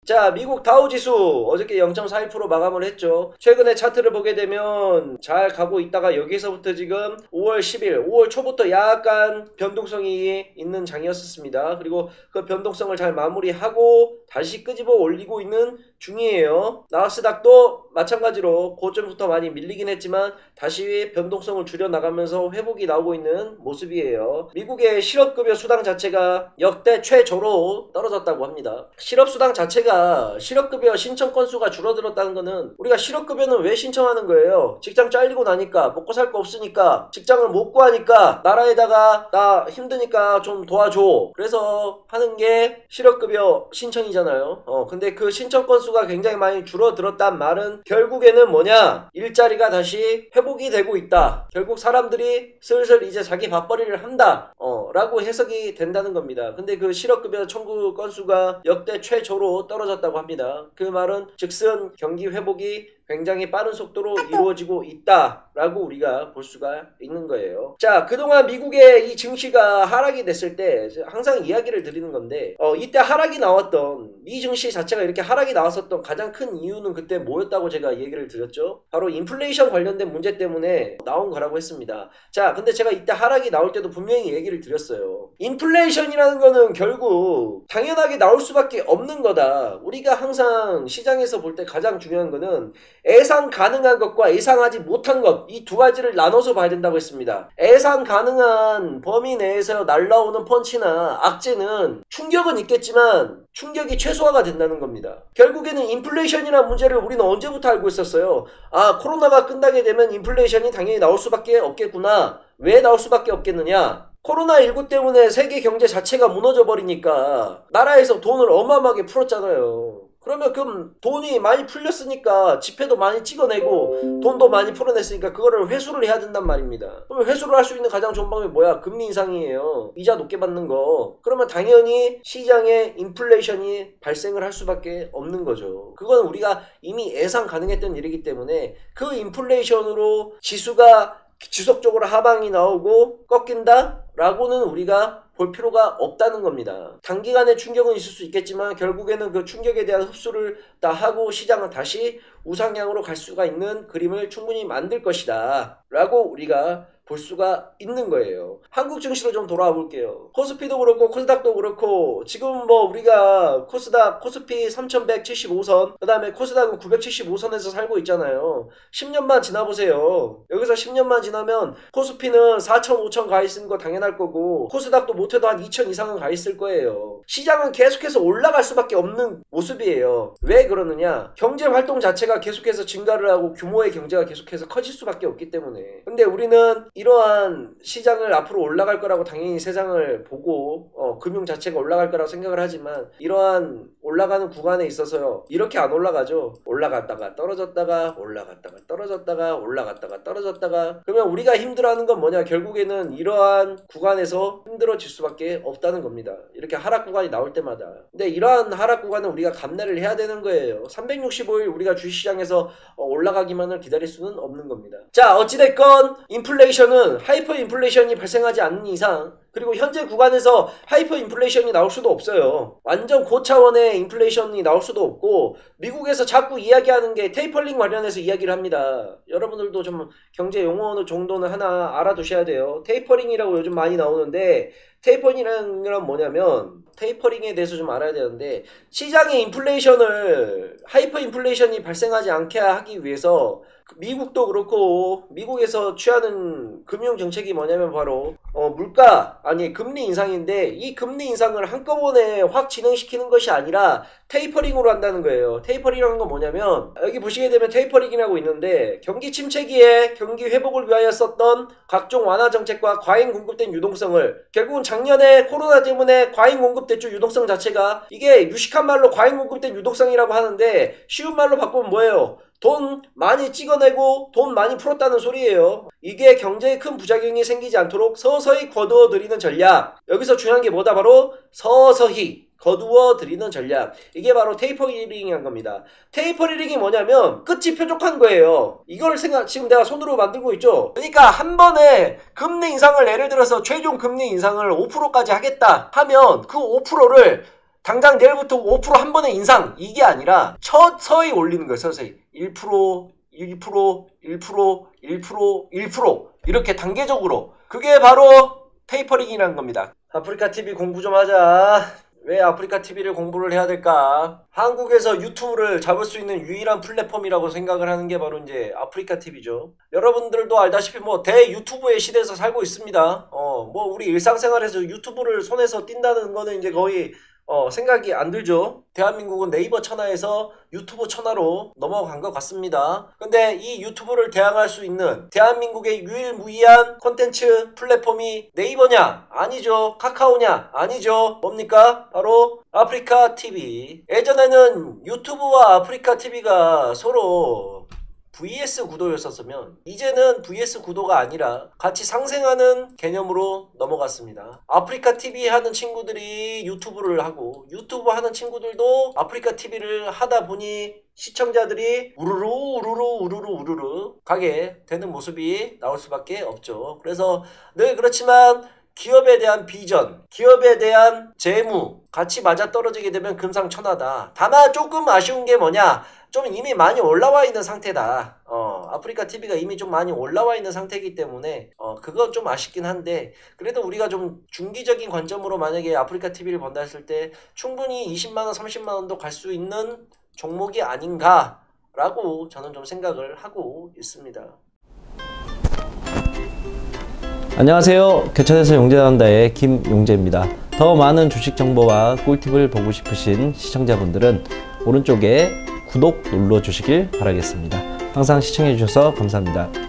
자, 미국 다우지수 어저께 0.42% 마감을 했죠. 최근에 차트를 보게 되면 잘 가고 있다가 여기서부터 지금 5월 10일, 5월 초부터 약간 변동성이 있는 장이었습니다. 그리고 그 변동성을 잘 마무리하고 다시 끄집어 올리고 있는 중이에요. 나스닥도 마찬가지로 고점부터 많이 밀리긴 했지만 다시 변동성을 줄여나가면서 회복이 나오고 있는 모습이에요. 미국의 실업급여 수당 자체가 역대 최저로 떨어졌다고 합니다. 실업수당 자체가 실업급여 신청 건수가 줄어들었다는 거는 우리가 실업급여는 왜 신청하는 거예요? 직장 잘리고 나니까 먹고 살 거 없으니까 직장을 못 구하니까 나라에다가 나 힘드니까 좀 도와줘. 그래서 하는 게 실업급여 신청이잖아요. 근데 그 신청 건수가 굉장히 많이 줄어들었단 말은 결국에는 뭐냐? 일자리가 다시 회복이 되고 있다. 결국 사람들이 슬슬 이제 자기 밥벌이를 한다. 라고 해석이 된다는 겁니다. 근데 그 실업급여 청구 건수가 역대 최저로 떨어졌다고 합니다. 그 말은 즉슨 경기 회복이 굉장히 빠른 속도로 이루어지고 있다라고 우리가 볼 수가 있는 거예요. 자, 그동안 미국의 이 증시가 하락이 됐을 때 항상 이야기를 드리는 건데 이때 하락이 나왔던 미 증시 자체가 이렇게 하락이 나왔었던 가장 큰 이유는 그때 뭐였다고 제가 얘기를 드렸죠? 바로 인플레이션 관련된 문제 때문에 나온 거라고 했습니다. 자, 근데 제가 이때 하락이 나올 때도 분명히 얘기를 드렸어요. 인플레이션이라는 거는 결국 당연하게 나올 수밖에 없는 거다. 우리가 항상 시장에서 볼 때 가장 중요한 거는 예상 가능한 것과 예상하지 못한 것, 이 두 가지를 나눠서 봐야 된다고 했습니다. 예상 가능한 범위 내에서 날라오는 펀치나 악재는 충격은 있겠지만 충격이 최소화가 된다는 겁니다. 결국에는 인플레이션이라는 문제를 우리는 언제부터 알고 있었어요? 아, 코로나가 끝나게 되면 인플레이션이 당연히 나올 수밖에 없겠구나. 왜 나올 수밖에 없겠느냐? 코로나19 때문에 세계 경제 자체가 무너져 버리니까 나라에서 돈을 어마어마하게 풀었잖아요. 그러면 그 돈이 많이 풀렸으니까 지폐도 많이 찍어내고 돈도 많이 풀어냈으니까 그거를 회수를 해야 된단 말입니다. 그러면 회수를 할 수 있는 가장 좋은 방법이 뭐야? 금리 인상이에요. 이자 높게 받는 거. 그러면 당연히 시장에 인플레이션이 발생을 할 수밖에 없는 거죠. 그건 우리가 이미 예상 가능했던 일이기 때문에 그 인플레이션으로 지수가 지속적으로 하방이 나오고 꺾인다? 라고는 우리가 볼 필요가 없다는 겁니다. 단기간에 충격은 있을 수 있겠지만 결국에는 그 충격에 대한 흡수를 다 하고 시장은 다시 우상향으로 갈 수가 있는 그림을 충분히 만들 것이다 라고 우리가 볼 수가 있는 거예요. 한국 증시로 좀 돌아와 볼게요. 코스피도 그렇고 코스닥도 그렇고 지금 뭐 우리가 코스피 3175선 그 다음에 코스닥은 975선에서 살고 있잖아요. 10년만 지나보세요. 여기서 10년만 지나면 코스피는 4천 5천 가 있는 거 당연할 거고 코스닥도 못해도 한 2천 이상은 가 있을 거예요. 시장은 계속해서 올라갈 수밖에 없는 모습이에요. 왜 그러느냐? 경제활동 자체가 계속해서 증가를 하고 규모의 경제가 계속해서 커질 수밖에 없기 때문에. 근데 우리는 이러한 시장을 앞으로 올라갈 거라고 당연히 세상을 보고 금융 자체가 올라갈 거라고 생각을 하지만 이러한 올라가는 구간에 있어서요. 이렇게 안 올라가죠. 올라갔다가 떨어졌다가 올라갔다가 떨어졌다가 올라갔다가 떨어졌다가 그러면 우리가 힘들어하는 건 뭐냐? 결국에는 이러한 구간에서 힘들어질 수밖에 없다는 겁니다. 이렇게 하락 구간이 나올 때마다. 근데 이러한 하락 구간은 우리가 감내를 해야 되는 거예요. 365일 우리가 주식시장에서 올라가기만을 기다릴 수는 없는 겁니다. 자, 어찌됐건 인플레이션은 하이퍼 인플레이션이 발생하지 않는 이상 그리고 현재 구간에서 하이퍼 인플레이션이 나올 수도 없어요. 완전 고차원의 인플레이션이 나올 수도 없고 미국에서 자꾸 이야기하는 게 테이퍼링 관련해서 이야기를 합니다. 여러분들도 좀 경제 용어 정도는 하나 알아두셔야 돼요. 테이퍼링이라고 요즘 많이 나오는데 테이퍼링이란 건 뭐냐면 테이퍼링에 대해서 좀 알아야 되는데 시장의 인플레이션을 하이퍼 인플레이션이 발생하지 않게 하기 위해서 미국도 그렇고 미국에서 취하는 금융정책이 뭐냐면 바로 금리 인상인데 이 금리 인상을 한꺼번에 확 진행시키는 것이 아니라 테이퍼링으로 한다는 거예요. 테이퍼링이라는 건 뭐냐면 여기 보시게 되면 테이퍼링이라고 있는데 경기 침체기에 경기 회복을 위하여 썼던 각종 완화 정책과 과잉 공급된 유동성을 결국은 작년에 코로나 때문에 과잉 공급됐죠. 유동성 자체가 이게 유식한 말로 과잉 공급된 유동성이라고 하는데 쉬운 말로 바꾸면 뭐예요? 돈 많이 찍어내고 돈 많이 풀었다는 소리예요. 이게 경제에 큰 부작용이 생기지 않도록 서서히 거두어 들이는 전략. 여기서 중요한 게 뭐다? 바로 서서히 거두어 들이는 전략. 이게 바로 테이퍼링이란 겁니다. 테이퍼링이 뭐냐면 끝이 뾰족한 거예요. 이걸 지금 내가 손으로 만들고 있죠. 그러니까 한 번에 금리 인상을 예를 들어서 최종 금리 인상을 5%까지 하겠다 하면 그 5%를 당장 내일부터 5% 한 번에 인상 이게 아니라 서서히 올리는 거예요. 서서히 1%, 1%, 1%, 1%, 1% 이렇게 단계적으로 그게 바로 테이퍼링이라는 겁니다. 아프리카 TV 공부 좀 하자. 왜 아프리카 TV를 공부를 해야 될까? 한국에서 유튜브를 잡을 수 있는 유일한 플랫폼이라고 생각을 하는 게 바로 이제 아프리카 TV죠. 여러분들도 알다시피 뭐 대유튜브의 시대에서 살고 있습니다. 뭐 우리 일상생활에서 유튜브를 손에서 띈다는 거는 이제 거의 생각이 안 들죠. 대한민국은 네이버 천하에서 유튜브 천하로 넘어간 것 같습니다. 근데 이 유튜브를 대항할 수 있는 대한민국의 유일무이한 콘텐츠 플랫폼이 네이버냐? 아니죠. 카카오냐? 아니죠. 뭡니까? 바로 아프리카 TV. 예전에는 유튜브와 아프리카 TV가 서로 VS 구도였었으면 이제는 VS 구도가 아니라 같이 상생하는 개념으로 넘어갔습니다. 아프리카 TV 하는 친구들이 유튜브를 하고 유튜브 하는 친구들도 아프리카 TV를 하다 보니 시청자들이 우르르 우르르 우르르 우르르 가게 되는 모습이 나올 수밖에 없죠. 그래서 늘 그렇지만 기업에 대한 비전, 기업에 대한 재무 같이 맞아떨어지게 되면 금상첨화다. 다만 조금 아쉬운 게 뭐냐? 좀 이미 많이 올라와 있는 상태다. 아프리카 TV가 이미 좀 많이 올라와 있는 상태이기 때문에 그건 좀 아쉽긴 한데 그래도 우리가 좀 중기적인 관점으로 만약에 아프리카 TV를 본다 했을 때 충분히 20만원, 30만원도 갈 수 있는 종목이 아닌가라고 저는 좀 생각을 하고 있습니다. 안녕하세요. 교천에서 용재난다의 김용재입니다. 더 많은 주식 정보와 꿀팁을 보고 싶으신 시청자분들은 오른쪽에 구독 눌러주시길 바라겠습니다. 항상 시청해주셔서 감사합니다.